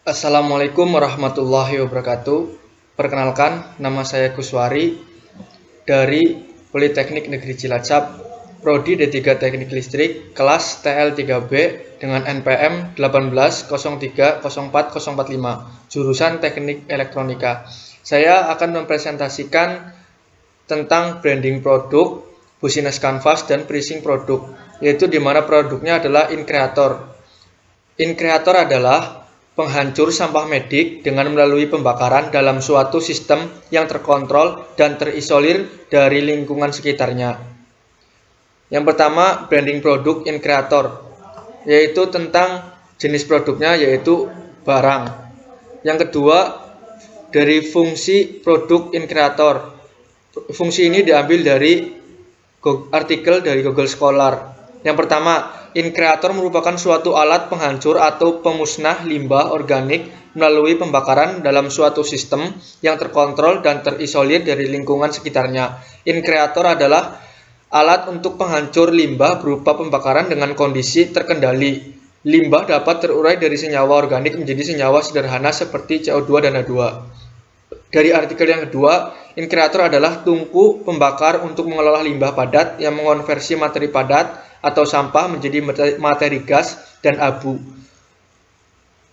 Assalamualaikum warahmatullahi wabarakatuh. Perkenalkan, nama saya Kuswari dari Politeknik Negeri Cilacap, Prodi D3 Teknik Listrik, kelas TL3B dengan NPM 180304045, jurusan Teknik Elektronika. Saya akan mempresentasikan tentang branding produk, business canvas, dan pricing produk, yaitu di mana produknya adalah InCreator. InCreator adalah penghancur sampah medik dengan melalui pembakaran dalam suatu sistem yang terkontrol dan terisolir dari lingkungan sekitarnya. Yang pertama, branding produk InCreator, yaitu tentang jenis produknya, yaitu barang. Yang kedua, dari fungsi produk InCreator. Fungsi ini diambil dari artikel dari Google Scholar. Yang pertama, InCreator merupakan suatu alat penghancur atau pemusnah limbah organik melalui pembakaran dalam suatu sistem yang terkontrol dan terisolir dari lingkungan sekitarnya. InCreator adalah alat untuk penghancur limbah berupa pembakaran dengan kondisi terkendali. Limbah dapat terurai dari senyawa organik menjadi senyawa sederhana seperti CO2 dan H2. Dari artikel yang kedua, InCreator adalah tungku pembakar untuk mengelola limbah padat yang mengonversi materi padat atau sampah menjadi materi gas dan abu.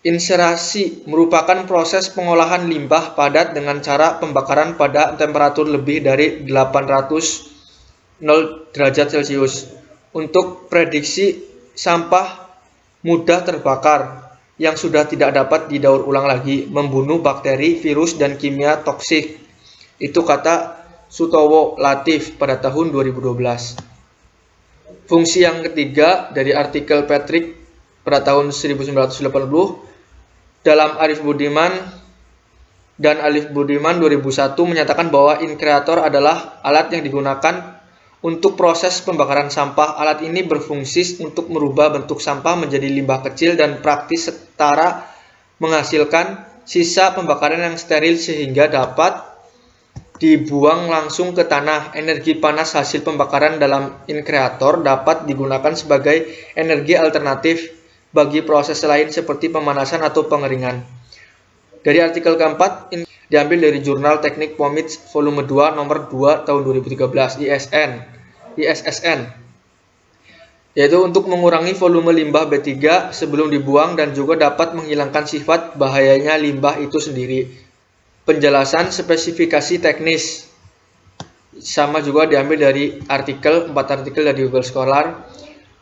Inserasi merupakan proses pengolahan limbah padat dengan cara pembakaran pada temperatur lebih dari 800 derajat Celcius. Untuk prediksi sampah mudah terbakar yang sudah tidak dapat didaur ulang lagi, membunuh bakteri, virus, dan kimia toksik. Itu kata Sutowo Latif pada tahun 2012. Fungsi yang ketiga dari artikel Patrick pada tahun 1980 dalam Arif Budiman dan Alif Budiman 2001 menyatakan bahwa InCreator adalah alat yang digunakan untuk proses pembakaran sampah. Alat ini berfungsi untuk merubah bentuk sampah menjadi limbah kecil dan praktis setara menghasilkan sisa pembakaran yang steril sehingga dapat dibuang langsung ke tanah. Energi panas hasil pembakaran dalam InCreator dapat digunakan sebagai energi alternatif bagi proses lain seperti pemanasan atau pengeringan. Dari artikel keempat diambil dari Jurnal Teknik Pomits volume 2 nomor 2 tahun 2013 ISSN, yaitu untuk mengurangi volume limbah B3 sebelum dibuang dan juga dapat menghilangkan sifat bahayanya limbah itu sendiri. Penjelasan spesifikasi teknis sama juga diambil dari 4 artikel dari Google Scholar.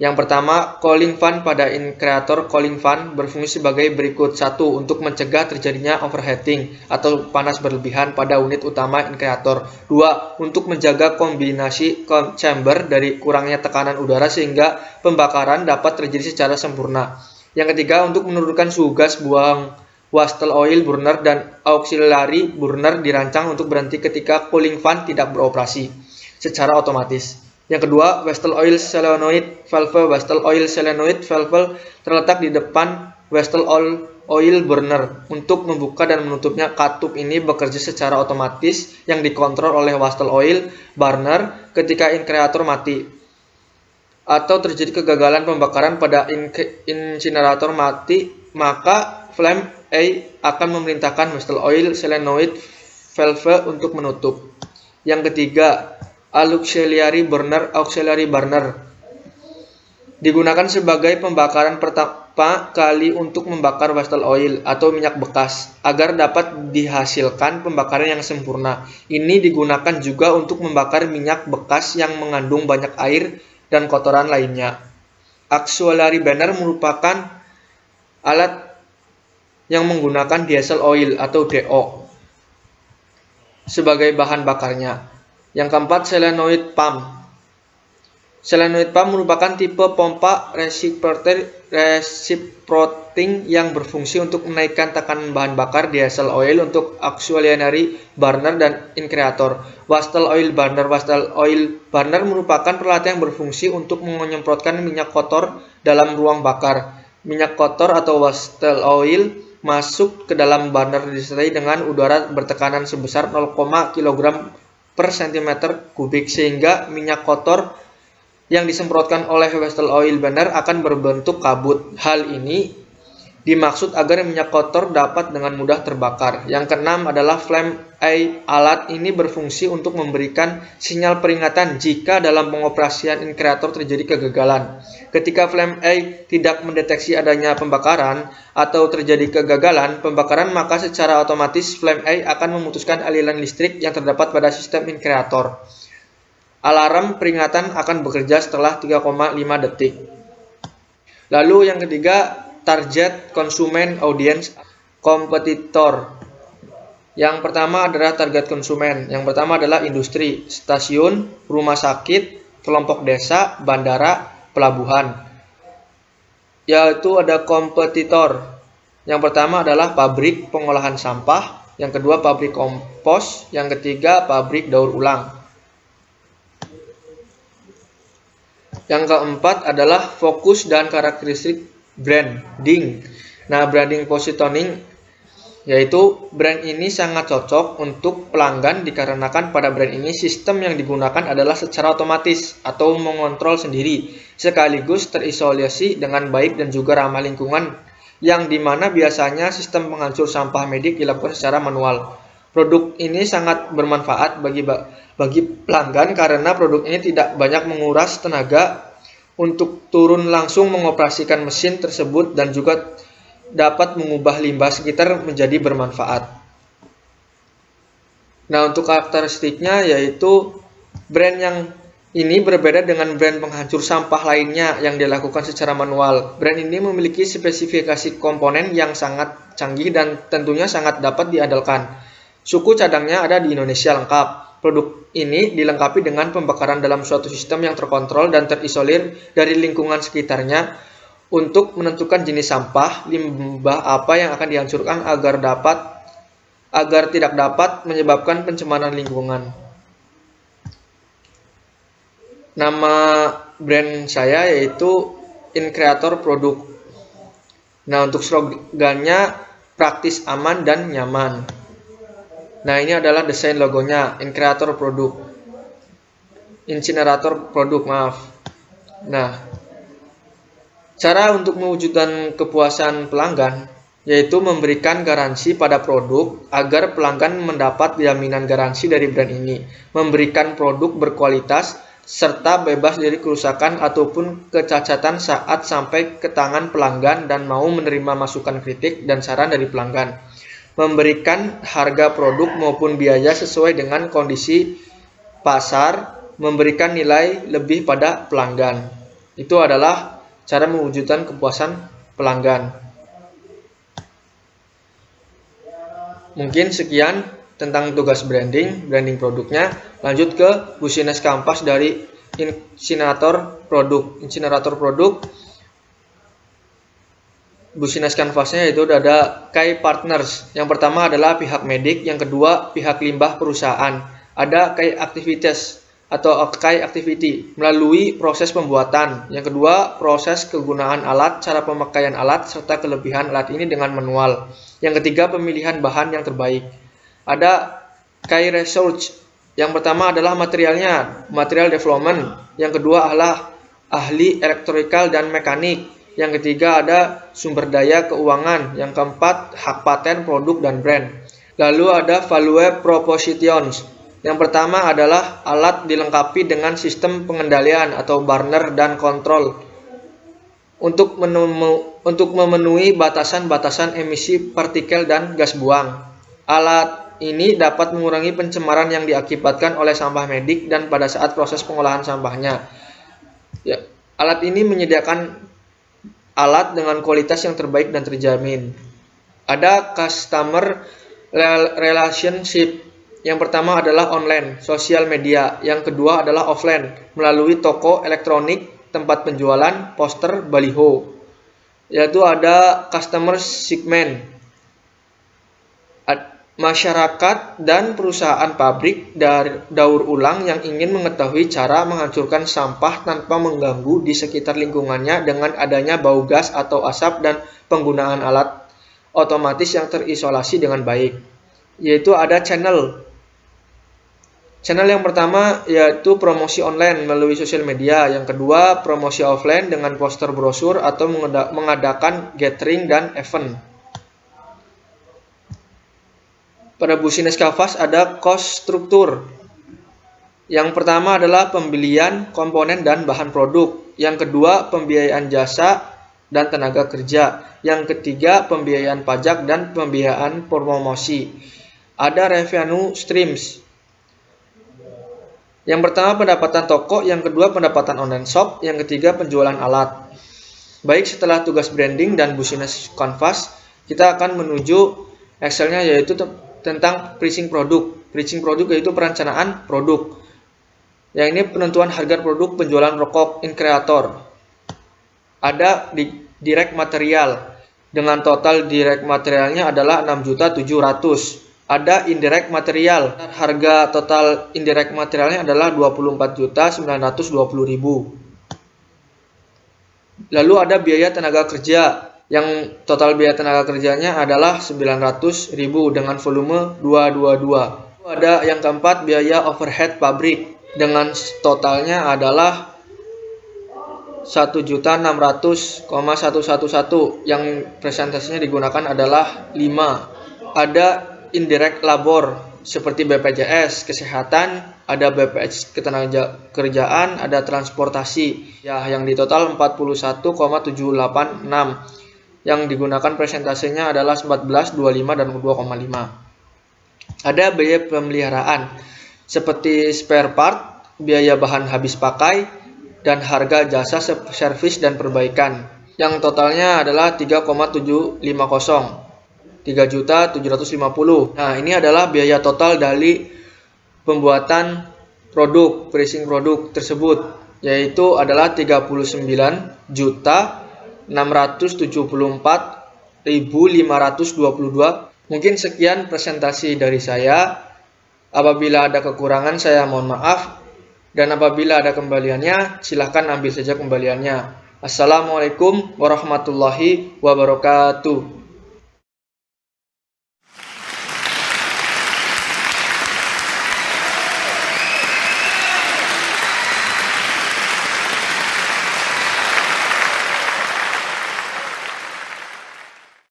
Yang pertama, cooling fan pada InCreator. Cooling fan berfungsi sebagai berikut. 1. Untuk mencegah terjadinya overheating atau panas berlebihan pada unit utama InCreator. 2. Untuk menjaga kombinasi chamber dari kurangnya tekanan udara sehingga pembakaran dapat terjadi secara sempurna. Yang ketiga, untuk menurunkan suhu gas buang. Wastel oil burner dan auxiliary burner dirancang untuk berhenti ketika cooling fan tidak beroperasi secara otomatis. Yang kedua, Wastel oil solenoid valve. Wastel oil solenoid valve terletak di depan Wastel oil burner. Untuk membuka dan menutupnya katup ini bekerja secara otomatis yang dikontrol oleh Wastel oil burner ketika InCreator mati atau terjadi kegagalan pembakaran pada incinerator mati, maka flame A akan memerintahkan Wastel oil solenoid valve untuk menutup. Yang ketiga, auxiliary burner digunakan sebagai pembakaran pertama kali untuk membakar Wastel oil atau minyak bekas agar dapat dihasilkan pembakaran yang sempurna. Ini digunakan juga untuk membakar minyak bekas yang mengandung banyak air dan kotoran lainnya. Auxiliary burner merupakan alat yang menggunakan diesel oil atau DO sebagai bahan bakarnya. Yang keempat, solenoid pump. Solenoid pump merupakan tipe pompa reciprocating yang berfungsi untuk menaikkan tekanan bahan bakar diesel oil untuk auxiliary burner dan InCreator. Wastel oil burner. Wastel oil burner merupakan peralatan yang berfungsi untuk menyemprotkan minyak kotor dalam ruang bakar. Minyak kotor atau wastel oil masuk ke dalam burner disertai dengan udara bertekanan sebesar 0, kg per cm kubik sehingga minyak kotor yang disemprotkan oleh Wastel oil burner akan berbentuk kabut. Hal ini dimaksud agar minyak kotor dapat dengan mudah terbakar. Yang keenam adalah flame eye. Alat ini berfungsi untuk memberikan sinyal peringatan jika dalam pengoperasian inkreator terjadi kegagalan. Ketika flame eye tidak mendeteksi adanya pembakaran atau terjadi kegagalan pembakaran, maka secara otomatis flame eye akan memutuskan aliran listrik yang terdapat pada sistem inkreator. Alarm peringatan akan bekerja setelah 3,5 detik. Lalu yang ketiga, target konsumen audience kompetitor. Yang pertama adalah target konsumen. Yang pertama adalah industri, stasiun, rumah sakit, kelompok desa, bandara, pelabuhan. Yaitu ada kompetitor. Yang pertama adalah pabrik pengolahan sampah, yang kedua pabrik kompos, yang ketiga pabrik daur ulang. Yang keempat adalah fokus dan karakteristik branding. Nah, branding positioning yaitu brand ini sangat cocok untuk pelanggan dikarenakan pada brand ini sistem yang digunakan adalah secara otomatis atau mengontrol sendiri, sekaligus terisolasi dengan baik dan juga ramah lingkungan, yang dimana biasanya sistem penghancur sampah medik dilakukan secara manual. Produk ini sangat bermanfaat bagi pelanggan karena produk ini tidak banyak menguras tenaga untuk turun langsung mengoperasikan mesin tersebut dan juga dapat mengubah limbah sekitar menjadi bermanfaat. Nah, untuk karakteristiknya yaitu brand yang ini berbeda dengan brand penghancur sampah lainnya yang dilakukan secara manual. Brand ini memiliki spesifikasi komponen yang sangat canggih dan tentunya sangat dapat diandalkan. Suku cadangnya ada di Indonesia lengkap. Produk ini dilengkapi dengan pembakaran dalam suatu sistem yang terkontrol dan terisolir dari lingkungan sekitarnya untuk menentukan jenis sampah, limbah apa yang akan dihancurkan agar tidak dapat menyebabkan pencemaran lingkungan. Nama brand saya yaitu inkreator produk. Nah, untuk slogannya praktis, aman, dan nyaman. Nah, ini adalah desain logonya, inkreator produk. Insinerator produk, maaf. Nah, cara untuk mewujudkan kepuasan pelanggan yaitu memberikan garansi pada produk agar pelanggan mendapat jaminan garansi dari brand ini, memberikan produk berkualitas serta bebas dari kerusakan ataupun kecacatan saat sampai ke tangan pelanggan dan mau menerima masukan kritik dan saran dari pelanggan. Memberikan harga produk maupun biaya sesuai dengan kondisi pasar, memberikan nilai lebih pada pelanggan. Itu adalah cara mewujudkan kepuasan pelanggan. Mungkin sekian tentang tugas branding produknya. Lanjut ke Business Compass dari insinerator produk. Business Canvas-nya itu ada key partners. Yang pertama adalah pihak medik, yang kedua pihak limbah perusahaan. Ada key activities atau key activity melalui proses pembuatan. Yang kedua proses kegunaan alat, cara pemakaian alat serta kelebihan alat ini dengan manual. Yang ketiga pemilihan bahan yang terbaik. Ada key research. Yang pertama adalah materialnya, material development. Yang kedua adalah ahli elektrikal dan mekanik. Yang ketiga ada sumber daya keuangan. Yang keempat hak paten produk dan brand. Lalu ada value propositions. Yang pertama adalah alat dilengkapi dengan sistem pengendalian atau burner dan kontrol untuk memenuhi batasan-batasan emisi partikel dan gas buang. Alat ini dapat mengurangi pencemaran yang diakibatkan oleh sampah medik dan pada saat proses pengolahan sampahnya. Ya, alat ini menyediakan alat dengan kualitas yang terbaik dan terjamin. Ada customer relationship. Yang pertama adalah online, sosial media. Yang kedua adalah offline, melalui toko elektronik, tempat penjualan, poster, baliho. Yaitu ada customer segment. Masyarakat dan perusahaan pabrik daur ulang yang ingin mengetahui cara menghancurkan sampah tanpa mengganggu di sekitar lingkungannya dengan adanya bau gas atau asap dan penggunaan alat otomatis yang terisolasi dengan baik. Yaitu ada channel Channel yang pertama yaitu promosi online melalui sosial media. Yang kedua, promosi offline dengan poster brosur atau mengadakan gathering dan event. Pada Business Canvas ada cost struktur. Yang pertama adalah pembelian komponen dan bahan produk. Yang kedua, pembiayaan jasa dan tenaga kerja. Yang ketiga, pembiayaan pajak dan pembiayaan promosi. Ada revenue streams. Yang pertama pendapatan toko, yang kedua pendapatan online shop, yang ketiga penjualan alat. Baik, setelah tugas branding dan Business Canvas, kita akan menuju Excel-nya yaitu tentang pricing produk. Pricing produk yaitu perencanaan produk. Yang ini penentuan harga produk, penjualan rokok, in creator. Ada di direct material. Dengan total direct materialnya adalah 6.700.000. Ada indirect material. Harga total indirect materialnya adalah 24.920.000. Lalu ada biaya tenaga kerja. Yang total biaya tenaga kerjanya adalah 900.000 dengan volume 222. Ada yang keempat, biaya overhead pabrik. Dengan totalnya adalah 1.600.111. Yang presentasinya digunakan adalah 5. Ada indirect labor seperti BPJS kesehatan, ada BPJS ketenagakerjaan, ada transportasi. Ya, yang di total 41,786. Yang digunakan presentasinya adalah 14, 25 dan 2,5. Ada biaya pemeliharaan seperti spare part, biaya bahan habis pakai, dan harga jasa servis dan perbaikan. Yang totalnya adalah 3,750. 3.750. Nah, ini adalah biaya total dari pembuatan produk, pricing produk tersebut, yaitu adalah 39.674.522. Mungkin sekian presentasi dari saya. Apabila ada kekurangan saya mohon maaf, dan apabila ada kembaliannya silahkan ambil saja kembaliannya. Assalamualaikum warahmatullahi wabarakatuh.